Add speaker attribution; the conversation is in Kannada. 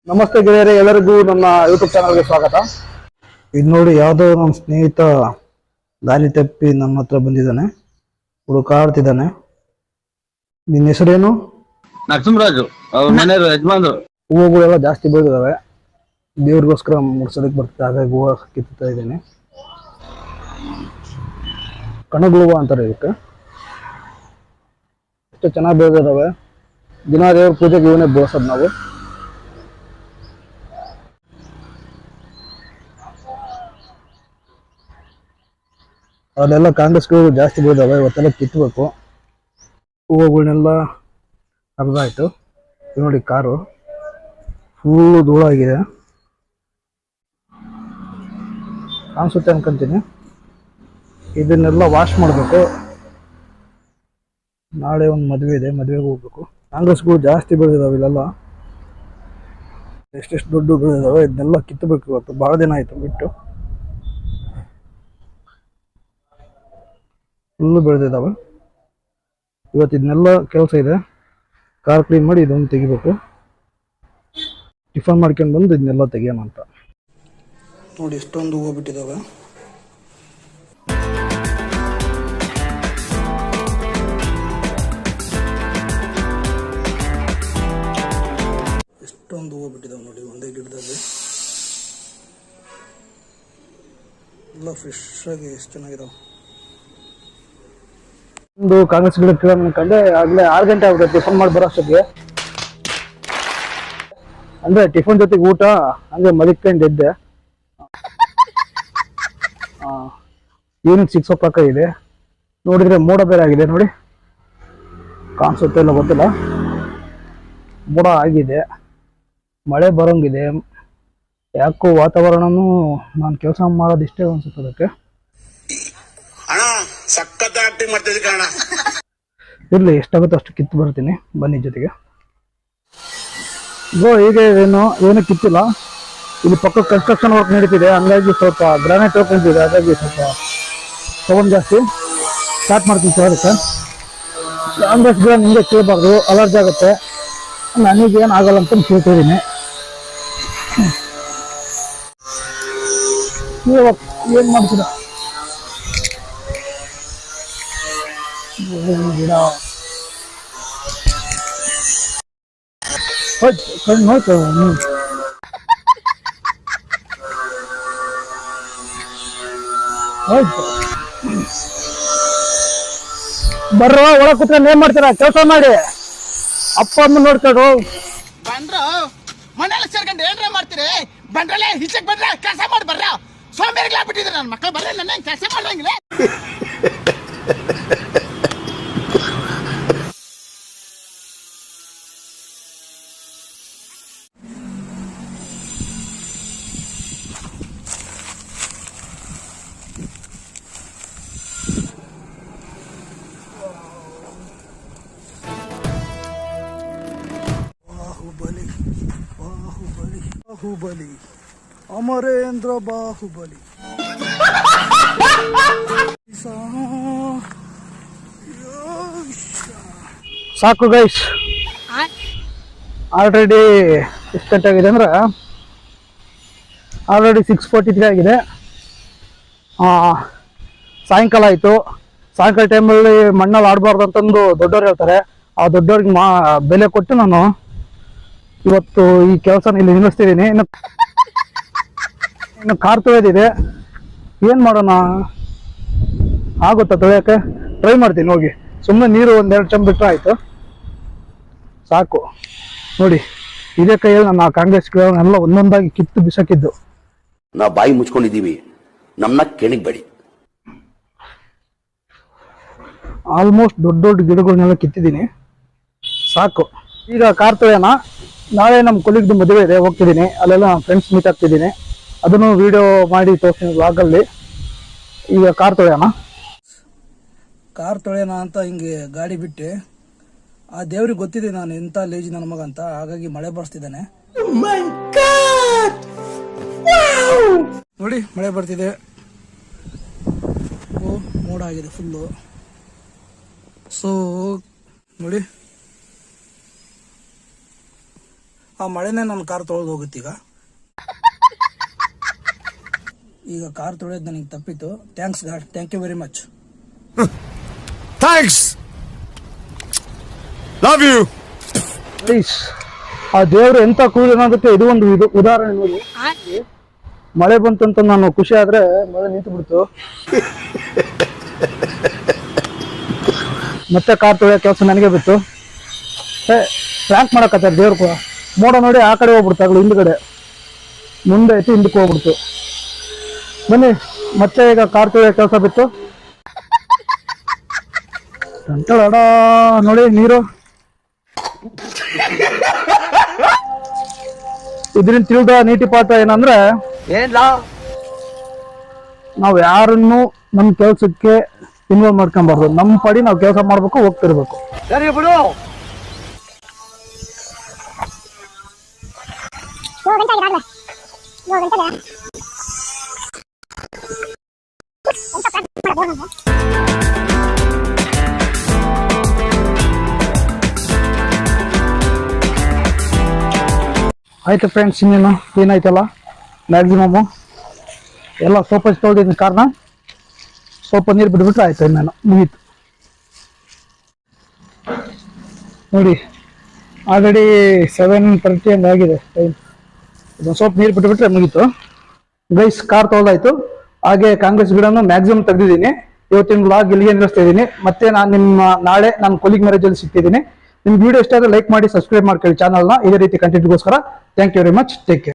Speaker 1: ನಮಸ್ತೆ ಗೆಳೆಯರೇ, ಎಲ್ಲರಿಗೂ ನನ್ನ ಯೂಟ್ಯೂಬ್ ಚಾನಲ್ಗೆ ಸ್ವಾಗತ. ಇದು ನೋಡಿ, ಯಾವುದೋ ನಮ್ಮ ಸ್ನೇಹಿತ ದಾರಿ ತಪ್ಪಿ ನಮ್ಮ ಹತ್ರ ಬಂದಿದ್ದಾನೆ, ಹುಡುಕಾಡ್ತಿದ್ದಾನೆ. ನಿನ್ನ ಹೆಸರೇನು?
Speaker 2: ನರಸಿಂಹರಾಜು. ಅವ್ರ ಮನೆಯವರು ಯಜಮಾನ್ರು.
Speaker 1: ಹೂವುಗಳೆಲ್ಲ ಜಾಸ್ತಿ ಬೆಳೆದಿದ್ದಾವೆ, ದೇವ್ರಿಗೋಸ್ಕರ ಮುಡ್ಸೋದಕ್ಕೆ ಬರ್ತದೆ, ಹಾಗಾಗಿ ಹೂವು ಕಿತ್ತಾ ಇದ್ದೇನೆ. ಕಣಗಳು ಹೂವು ಅಂತಾರೆ ಇದಕ್ಕೆ. ಎಷ್ಟು ಚೆನ್ನಾಗಿ ಬೆಳೆದಿದ್ದಾವೆ. ದಿನ ದೇವ್ರ ಪೂಜೆಗೆ ಇವನ್ನೇ ಬಳಸೋದು ನಾವು. ಅದೆಲ್ಲ ಕಾಂಗ್ರೆಸ್ಗಳು ಜಾಸ್ತಿ ಬೆಳೆದಾವೆ, ಇವತ್ತೆಲ್ಲ ಕಿತ್ತಬೇಕು. ಹೂವುಗಳನ್ನೆಲ್ಲ ಹರಿದಾಯ್ತು. ನೋಡಿ, ಕಾರು ಫುಲ್ಲು ಧೂಳಾಗಿದೆ, ಕಾಣಿಸುತ್ತೆ ಅನ್ಕೊಂತೀನಿ. ಇದನ್ನೆಲ್ಲ ವಾಶ್ ಮಾಡಬೇಕು. ನಾಳೆ ಒಂದು ಮದುವೆ ಇದೆ, ಮದುವೆಗೆ ಹೋಗ್ಬೇಕು. ಕಾಂಗ್ರೆಸ್ಗಳು ಜಾಸ್ತಿ ಬೆಳೆದಿದ್ದಾವೆ ಇಲ್ಲೆಲ್ಲ, ಎಷ್ಟೆಷ್ಟು ದೊಡ್ಡ ಬೆಳೆದಿದ್ದಾವೆ. ಇದನ್ನೆಲ್ಲ ಕಿತ್ತಬೇಕು. ಇವತ್ತು ಭಾಳ ದಿನ ಆಯಿತು ಬಿಟ್ಟು, ಫುಲ್ಲು ಬೆಳೆದಿದ್ದಾವೆ. ಇವತ್ತು ಇದನ್ನೆಲ್ಲ ಕೆಲಸ ಇದೆ. ಕಾರ್ ಕ್ಲೀನ್ ಮಾಡಿ ಇದೊಂದು ತೆಗಿಬೇಕು. ಟಿಫನ್ ಮಾಡ್ಕೊಂಡು ಬಂದು ಇದನ್ನೆಲ್ಲ ತೆಗಿಯೋಣ ಅಂತ. ನೋಡಿ, ಎಷ್ಟೊಂದು ಹೂವು ಬಿಟ್ಟಿದ್ದಾವೆ. ಎಷ್ಟೊಂದು ಹೂವು ಬಿಟ್ಟಿದ್ದಾವೆ ನೋಡಿ, ಒಂದೇ ಗಿಡದಲ್ಲಿ ಎಲ್ಲ ಫ್ರೆಶ್ ಆಗಿ ಎಷ್ಟು ಚೆನ್ನಾಗಿದಾವೆ. ಒಂದು ಕಾಂಗ್ರೆಸ್ ಗಿಡ ಕೇಳೋಣ ಅನ್ಕೊಂಡೆ, ಆಗ್ಲೇ 6 ಗಂಟೆ ಆಗುತ್ತೆ ಟಿಫನ್ ಮಾಡಿ ಬರೋ ಅಷ್ಟೊತ್ತಿಗೆ. ಅಂದ್ರೆ ಟಿಫನ್ ಜೊತೆಗೆ ಊಟ, ಹಂಗೆ ಮಲಿಕೊಂಡು ಎದ್ದೆ. ಈವ್ನಿಂಗ್ 6 o'clock ಇದೆ. ನೋಡಿದ್ರೆ ಮೋಡ ಬೇರೆ ಆಗಿದೆ ನೋಡಿ, ಕಾಣಿಸುತ್ತೆ ಇಲ್ಲ ಗೊತ್ತಿಲ್ಲ. ಮೋಡ ಆಗಿದೆ, ಮಳೆ ಬರೋಂಗಿದೆ. ಯಾಕೋ ವಾತಾವರಣನೂ ನಾನು ಕೆಲಸ ಮಾಡೋದಿಷ್ಟೇ ಅನ್ಸುತ್ತೆ ಅದಕ್ಕೆ. ಇರ್ಲಿ, ಎಷ್ಟಾಗುತ್ತೋ ಅಷ್ಟು ಕಿತ್ತು ಬರ್ತೀನಿ, ಬನ್ನಿ ಜೊತೆಗೆ. ಹೀಗೆ ಏನು ಕಿತ್ತಿಲ್ಲ. ಇಲ್ಲಿ ಪಕ್ಕ ಕನ್ಸ್ಟ್ರಕ್ಷನ್ ವರ್ಕ್ ನಡೀತಿದೆ, ಹಂಗಾಗಿ ಸ್ವಲ್ಪ ಗ್ರಾನೈಟ್ ವರ್ಕ್ ನಡೀತಿದೆ, ಹಾಗಾಗಿ ಸ್ವಲ್ಪ ಸೌಂಡ್ ಜಾಸ್ತಿ. ಸ್ಟಾರ್ಟ್ ಮಾಡ್ತೀನಿ ಸರ್. ಅದಕ್ಕೆ ಕಾಂಗ್ರೆಸ್ ಗಿಡ ನಿಮಗೆ ಕೇಳಬಾರ್ದು, ಅಲರ್ಜಿ ಆಗುತ್ತೆ. ನನಗೇನು ಆಗಲ್ಲ ಅಂತ ಕೇಳ್ತಿದ್ದೀನಿ. ಏನು ಮಾಡ್ತೀರ? ಗಿಡ ಕಣ್ಣು ಹೋಯ್ತು. ಹೋಯ್ತು, ಬರ್ರ ಒಳಗೆ ಕೂತ್ಕೊಂಡು ಏನ್ ಮಾಡ್ತೀರಾ? ಕೆಲಸ ಮಾಡಿ, ಅಪ್ಪ ಅಮ್ಮ ನೋಡ್ಕೊಂಡು
Speaker 3: ಬಂದ್ರು ಮನೇಲಿ ಸೇರ್ಕೊಂಡು ಏನ್ರ ಮಾಡ್ತೀರಿ? ಬಂದ್ರಲ್ಲೇ ಹಿಚಕ್ ಬಂದ್ರೆ ಕೆಲಸ ಮಾಡಿ ಬರ್ರ. ಸೋಂಬೇರಿಗಳಾಗ್ಬಿಟ್ಟಿದ್ರೆ ನನ್ನ ಮಕ್ಕಳು ಬರ್ರೆ, ನನ್ನ ಕೆಲಸ ಮಾಡಂಗಿಲ್ಲ.
Speaker 1: ಬಾಹುಬಲಿ, ಅಮರೇಂದ್ರ ಬಾಹುಬಲಿ. ಸಾಕು ಗೈಸ್, ಆಲ್ರೆಡಿ ಎಷ್ಟು ಗಂಟೆ ಆಗಿದೆ ಅಂದ್ರೆ ಆಲ್ರೆಡಿ 6:43 ಆಗಿದೆ. ಸಾಯಂಕಾಲ ಆಯಿತು. ಸಾಯಂಕಾಲ ಟೈಮಲ್ಲಿ ಮಣ್ಣಲ್ಲಿ ಆಡಬಾರ್ದು ಅಂತಂದು ದೊಡ್ಡವ್ರು ಹೇಳ್ತಾರೆ. ಆ ದೊಡ್ಡವ್ರಿಗೆ ಬೆಲೆ ಕೊಟ್ಟು ನಾನು ಇವತ್ತು ಈ ಕೆಲಸನ ಇಲ್ಲಿ ನಿಲ್ಲಿಸ್ತಿದ್ದೀನಿ. ಇನ್ನು ಕಾರ್ ತೊಳೆದಿದೆ, ಏನು ಮಾಡೋಣ? ಆಗುತ್ತಾ ತೊಳೆಯೋಕ್ಕೆ? ಟ್ರೈ ಮಾಡ್ತೀನಿ ಹೋಗಿ. ಸುಮ್ಮನೆ ನೀರು 1-2 ಚಂಬ ಬಿಟ್ಟರೆ ಆಯಿತು, ಸಾಕು. ನೋಡಿ, ಇದೇ ಕೈಯಲ್ಲಿ ನಾನು ಆ ಕಾಂಗ್ರೆಸ್ ಗಿಡಗಳನ್ನೆಲ್ಲ ಒಂದೊಂದಾಗಿ ಕಿತ್ತು ಬಿಸಾಕಿದ್ದು.
Speaker 4: ನಾವು ಬಾಯಿ ಮುಚ್ಕೊಂಡಿದ್ದೀವಿ, ನಮ್ಮನ್ನ ಕೆಣಗಬೇಡಿ.
Speaker 1: ಆಲ್ಮೋಸ್ಟ್ ದೊಡ್ಡ ದೊಡ್ಡ ಗಿಡಗಳನ್ನೆಲ್ಲ ಕಿತ್ತಿದ್ದೀನಿ, ಸಾಕು. ಈಗ ಕಾರ್ ತೊಳೆಯೋಣ. ನಾಳೆ ನಮ್ಮ ಕೊಲೀಗ್ದು ಮದುವೆ ಇದೆ, ಹೋಗ್ತಿದ್ದೀನಿ. ಅಲ್ಲೆಲ್ಲ ನಮ್ಮ ಫ್ರೆಂಡ್ಸ್ ಮೀಟ್ ಆಗ್ತಿದ್ದೀನಿ, ಅದನ್ನು ವಿಡಿಯೋ ಮಾಡಿ ತೋರಿಸ್ತೀನಿ ವ್ಲಾಗಲ್ಲಿ. ಈಗ ಕಾರ್ ತೊಳೆಯೋಣ. ಕಾರ್ ತೊಳೆಯೋಣ ಅಂತ ಹಿಂಗೆ ಗಾಡಿ ಬಿಟ್ಟು, ಆ ದೇವ್ರಿಗೆ ಗೊತ್ತಿದೆ ನಾನು ಎಂಥ ಲೇಜಿ ನನ್ನ ಮಗ ಅಂತ, ಹಾಗಾಗಿ ಮಳೆ ಬರ್ಸ್ತಿದ್ದಾನೆ. ನೋಡಿ, ಮಳೆ ಬರ್ತಿದೆ. ಮೋಡ ಆಗಿದೆ ಫುಲ್ಲು. ಸೊ ನೋಡಿ, ಆ ಮಳೆನೇ ನನ್ನ ಕಾರ್ ತೊಳೆದು ಹೋಗುತ್ತೆ ಈಗ ಕಾರ್ ತೊಳೆಯೋದು ನನಗೆ ತಪ್ಪಿತ್ತು. Thanks God, thank you very much.
Speaker 5: Thanks, love you.
Speaker 1: Please, ಆ ದೇವ್ರು ಎಂತ ಕೂಲಿ ಅನ್ನೋದಕ್ಕೆ ಇದು ಒಂದು ಉದಾಹರಣೆ ನೋಡಿ. ಮಳೆ ಬಂತಂತ ನಾನು ಖುಷಿ ಆದ್ರೆ ಮಳೆ ನಿಂತು ಬಿಡ್ತು. ಮತ್ತೆ ಕಾರ್ ತೊಳೆಯೋ ಕೆಲಸ ನನಗೆ ಬಿತ್ತು. ಪ್ರ್ಯಾಂಕ್ ಮಾಡಕತ್ತಾರೆ ದೇವ್ರು ಕೂಡ. ಮೋಡ ನೋಡಿ ಆ ಕಡೆ ಹೋಗ್ಬಿಡ್ತಾಗಳು, ಹಿಂದ್ಗಡೆ ಮುಂದೆ ಐತಿ ಹಿಂದಕ್ಕೆ ಹೋಗ್ಬಿಡ್ತು. ಬನ್ನಿ ಮತ್ತೆ ಈಗ ಕಾರ್ ತೊಳೆಯೋ ಕೆಲಸ ಬಿತ್ತು. ಅಡ ನೋಡಿ ನೀರು. ಇದರಿಂದ ತಿಳಿದ ನೀತಿ ಪಾಠ ಏನಂದ್ರೆ, ನಾವ್ ಯಾರನ್ನು ನಮ್ ಕೆಲ್ಸಕ್ಕೆ ಇನ್ವಾಲ್ವ್ ಮಾಡ್ಕೊಂಬಾರ್ದು. ನಮ್ ಪಡಿ ನಾವ್ ಕೆಲಸ ಮಾಡ್ಬೇಕು, ಹೋಗ್ತಿರ್ಬೇಕು.
Speaker 5: ಸರಿ ಬಿಡು.
Speaker 1: ಆಯ್ತು ಫ್ರೆಂಡ್ಸ್, ಇನ್ನೇನು ಏನಾಯ್ತಲ್ಲ ಮ್ಯಾಕ್ಸಿಮಮ್ ಎಲ್ಲ ಸೋಪ್ ಹಚ್ಚಿ ತೊಳೆದಿದ್ದೀನಿ ಕಾರ್ನ. ಸ್ವಲ್ಪ ನೀರು ಬಿಟ್ಬಿಟ್ರೆ ಆಯ್ತು, ಇನ್ನೇನು ಮುಗೀತು. ನೋಡಿ ಆಲ್ರೆಡಿ 7:30 ಹಂಗೆ ಆಗಿದೆ ಟೈಮ್. ಇದೊಂದು ಸ್ವಲ್ಪ ನೀರು ಬಿಟ್ಬಿಟ್ರೆ ಮುಗೀತು ಗೈಸ್. ಕಾರ್ ತೊಳೆದಾಯ್ತು. ಹಾಗೆ ಕಾಂಗ್ರೆಸ್ ಗಿಡನು ಮ್ಯಾಕ್ಸಿಮಮ್ ತೆಗೆದಿದ್ದೀನಿ. ಇವತ್ತಿನ ವ್ಲಾಗ್ ಇಲ್ಲಿಗೆ ನಿಲ್ಲಿಸ್ತಾ ಇದ್ದೀನಿ. ಮತ್ತೆ ನಾನು ನಾಳೆ ನನ್ನ ಕೊಲೀಗ್ ಮ್ಯಾರೇಜಲ್ಲಿ ಸಿಗ್ತಿದ್ದೀನಿ. ನಿಮ್ಗೆ ವಿಡಿಯೋ ಇಷ್ಟ ಆದರೆ ಲೈಕ್ ಮಾಡಿ, ಸಬ್ಸ್ಕ್ರೈಬ್ ಮಾಡ್ಕೊಳ್ಳಿ ಚಾನಲ್ನ. ಇದೇ ರೀತಿ ಕಂಟೆಂಟ್ಗೋಸ್ಕರ. Thank you very much. Take care.